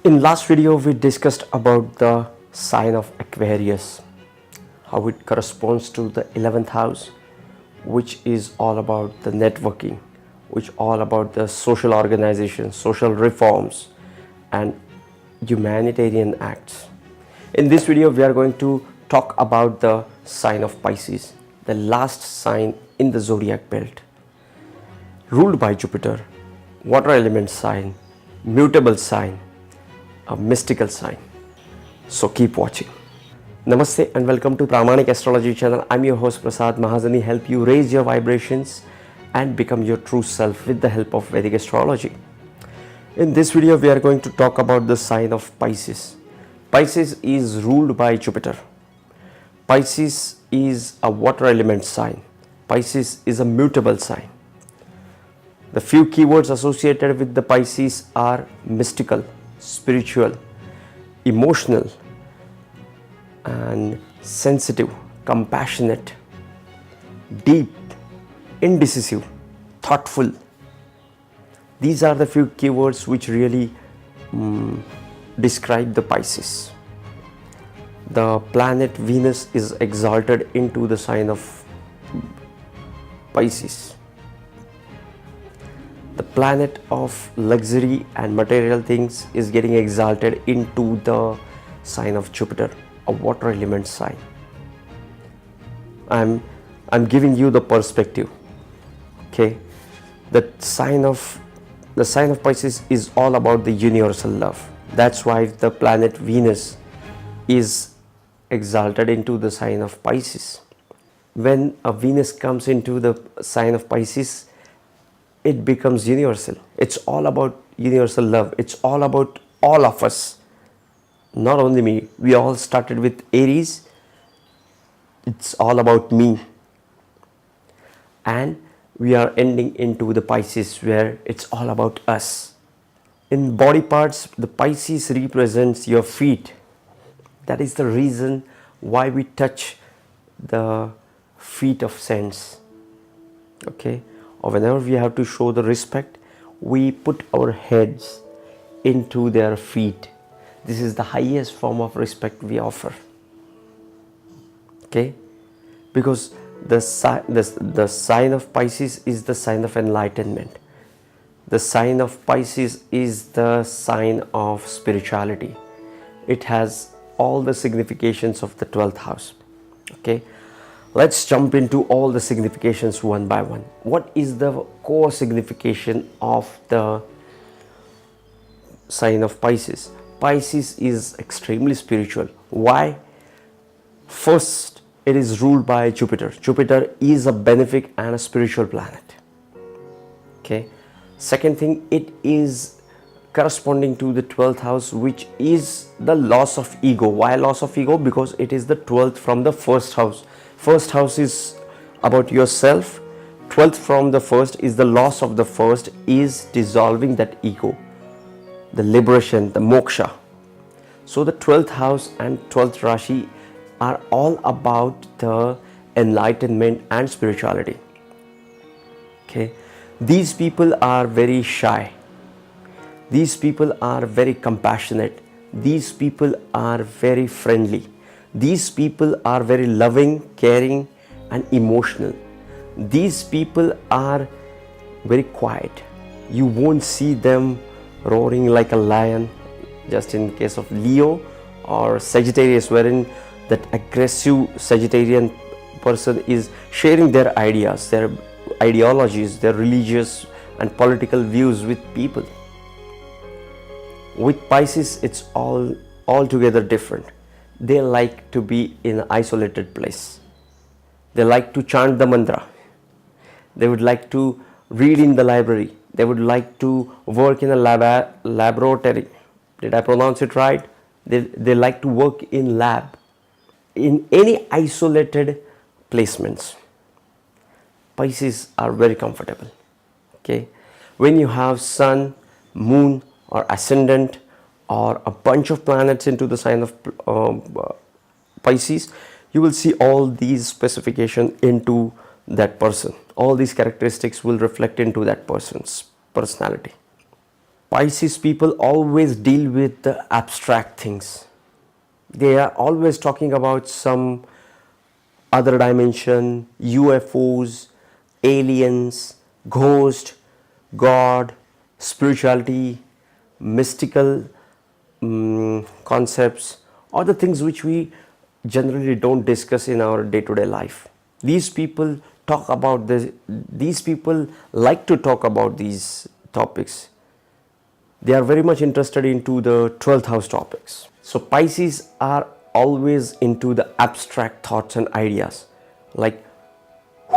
In last video we discussed about the sign of Aquarius, how it corresponds to the 11th house, which is all about the networking, which all about the social organization, social reforms and humanitarian acts. In this video we are going to talk about the sign of Pisces, the last sign in the zodiac belt, ruled by Jupiter, water element sign, mutable sign, a mystical sign. So keep watching. Namaste and welcome to Pramanik Astrology channel. I'm your host Prasad Mahazani, help you raise your vibrations and become your true self with the help of Vedic Astrology. In this video we are going to talk about the sign of Pisces. Pisces is ruled by Jupiter. Pisces is a water element sign. Pisces is a mutable sign. The few keywords associated with the Pisces are mystical, spiritual, emotional and sensitive, compassionate, deep, indecisive, thoughtful. These are the few keywords which really describe the Pisces. The planet Venus is exalted into the sign of Pisces. The planet of luxury and material things is getting exalted into the sign of Jupiter, a water element sign. I'm giving you the perspective. Okay, the sign of Pisces is all about the universal love. That's why the planet Venus is exalted into the sign of Pisces. When a Venus comes into the sign of Pisces, it becomes universal. It's all about universal love. It's all about all of us. Not only me. We all started with Aries. It's all about me. And we are ending into the Pisces where it's all about us. In body parts, the Pisces represents your feet. That is the reason why we touch the feet of saints. Okay? Or whenever we have to show the respect, we put our heads into their feet. This is the highest form of respect we offer. Okay? Because the sign of Pisces is the sign of enlightenment. The sign of Pisces is the sign of spirituality. It has all the significations of the 12th house. Okay? Let's jump into all the significations one by one. What is the core signification of the sign of Pisces? Pisces is extremely spiritual. Why? First, it is ruled by Jupiter. Jupiter is a benefic and a spiritual planet. Okay. Second thing, it is corresponding to the 12th house, which is the loss of ego. Why loss of ego? Because it is the 12th from the first house. First house is about yourself. 12th from the first is the loss of the first, is dissolving that ego, the liberation, the moksha. So the 12th house and 12th Rashi are all about the enlightenment and spirituality. Okay, these people are very shy. These people are very compassionate. These people are very friendly. These people are very loving, caring and emotional. These people are very quiet. You won't see them roaring like a lion, just in case of Leo or Sagittarius, wherein that aggressive Sagittarian person is sharing their ideas, their ideologies, their religious and political views with people. With Pisces, it's altogether different. They like to be in an isolated place. They like to chant the mantra. They would like to read in the library. They would like to work in a laboratory. Did I pronounce it right? They like to work in lab. In any isolated placements, Pisces are very comfortable. Okay, when you have sun, moon or ascendant or a bunch of planets into the sign of Pisces, you will see all these specifications into that person. All these characteristics will reflect into that person's personality. Pisces people always deal with the abstract things. They are always talking about some other dimension, UFOs, aliens, ghost, God, spirituality, mystical concepts, or the things which we generally don't discuss in our day-to-day life. These people talk about this. These people like to talk about these topics. They are very much interested into the 12th house topics. So Pisces are always into the abstract thoughts and ideas, like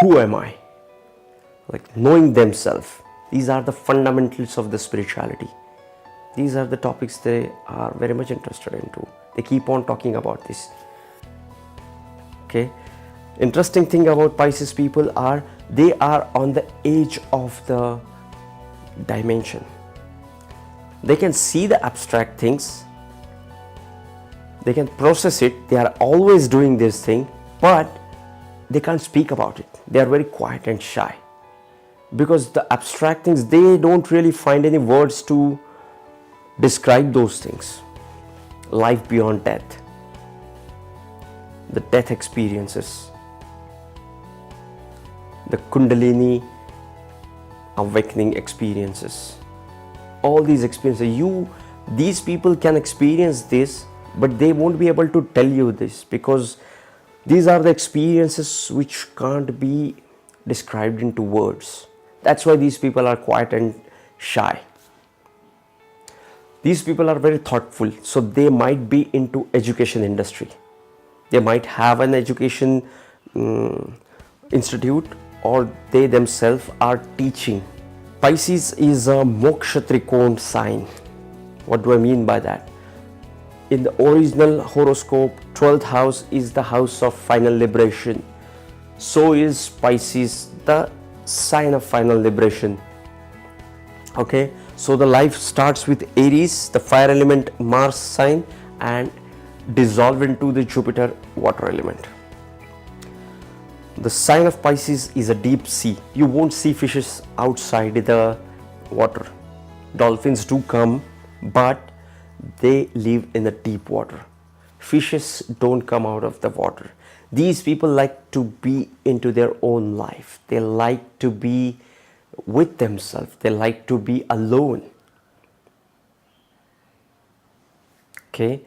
who am I, like knowing themselves. These are the fundamentals of the spirituality. These are the topics they are very much interested into. They keep on talking about this. Okay, interesting thing about Pisces people are they are on the edge of the dimension. They can see the abstract things, they can process it, they are always doing this thing, but they can't speak about it. They are very quiet and shy because the abstract things, they don't really find any words to describe those things. Life beyond death, the death experiences, the Kundalini awakening experiences, all these experiences, these people can experience this, but they won't be able to tell you this because these are the experiences which can't be described into words. That's why these people are quiet and shy. These people are very thoughtful, so they might be into education industry. They might have an education institute, or they themselves are teaching. Pisces is a moksha trikon sign. What do I mean by that? In the original horoscope, 12th house is the house of final liberation. So is Pisces the sign of final liberation. Okay, so the life starts with Aries, the fire element Mars sign, and dissolve into the Jupiter water element. The sign of Pisces is a deep sea. You won't see fishes outside the water. Dolphins do come, but they live in the deep water. Fishes don't come out of the water. These people like to be into their own life. They like to be with themselves. They like to be alone. Okay,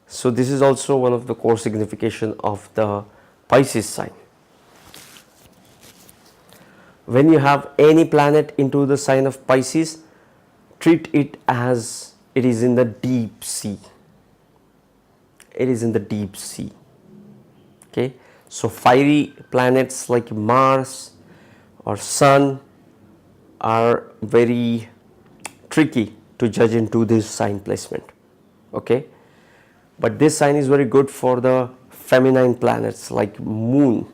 so this is also one of the core signification of the Pisces sign. When you have any planet into the sign of Pisces, treat it as it is in the deep sea. It is in the deep sea. Okay, so fiery planets like Mars or Sun are very tricky to judge into this sign placement. Okay, but this sign is very good for the feminine planets like Moon,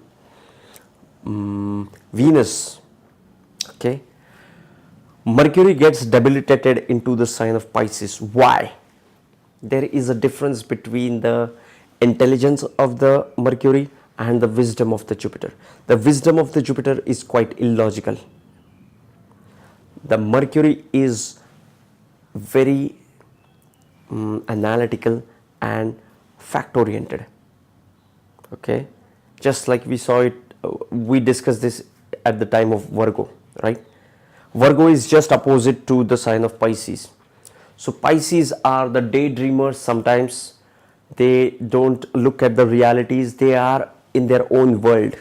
Venus. Okay, Mercury gets debilitated into the sign of Pisces. Why? There is a difference between the intelligence of the Mercury and the wisdom of the Jupiter. The wisdom of the Jupiter is quite illogical. The Mercury is very analytical and fact oriented. Okay, just like we saw it, we discussed this at the time of Virgo, right? Virgo is just opposite to the sign of Pisces. So Pisces are the daydreamers. Sometimes they don't look at the realities. They are in their own world.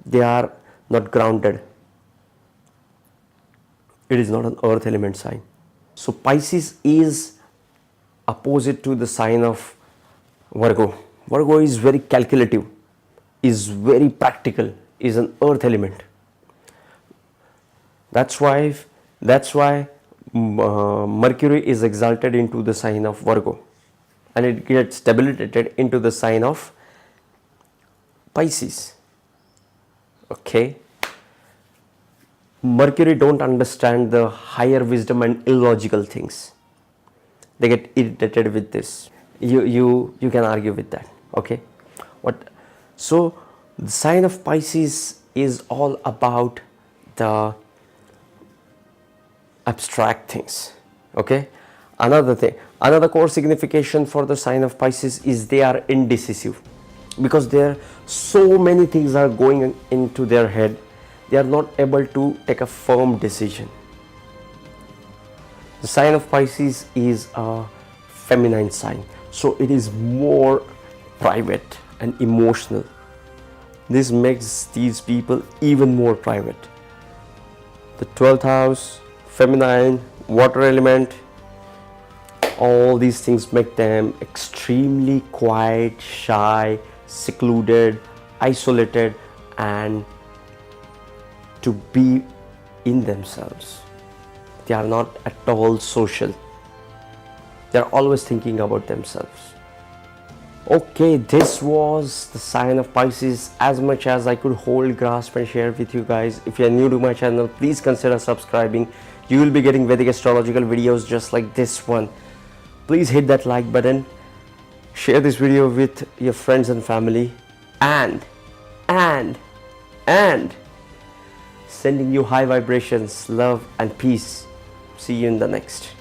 They are not grounded. It is not an earth element sign. So Pisces is opposite to the sign of Virgo. Virgo is very calculative, is very practical, is an earth element. That's why Mercury is exalted into the sign of Virgo, and it gets debilitated into the sign of Pisces. Okay, Mercury don't understand the higher wisdom and illogical things. They get irritated with this. You can argue with that. Okay, so the sign of Pisces is all about the abstract things. Okay, another core signification for the sign of Pisces is they are indecisive, because there so many things are going into their head, they are not able to take a firm decision. The sign of Pisces is a feminine sign, so it is more private and emotional. This makes these people even more private. The 12th house, feminine, water element, all these things make them extremely quiet, shy, secluded, isolated, and to be in themselves. They are not at all social. They are always thinking about themselves. Okay, this was the sign of Pisces, as much as I could hold, grasp and share with you guys. If you are new to my channel, please consider subscribing. You will be getting Vedic astrological videos just like this one. Please hit that like button, share this video with your friends and family, and sending you high vibrations, love and peace. See you in the next.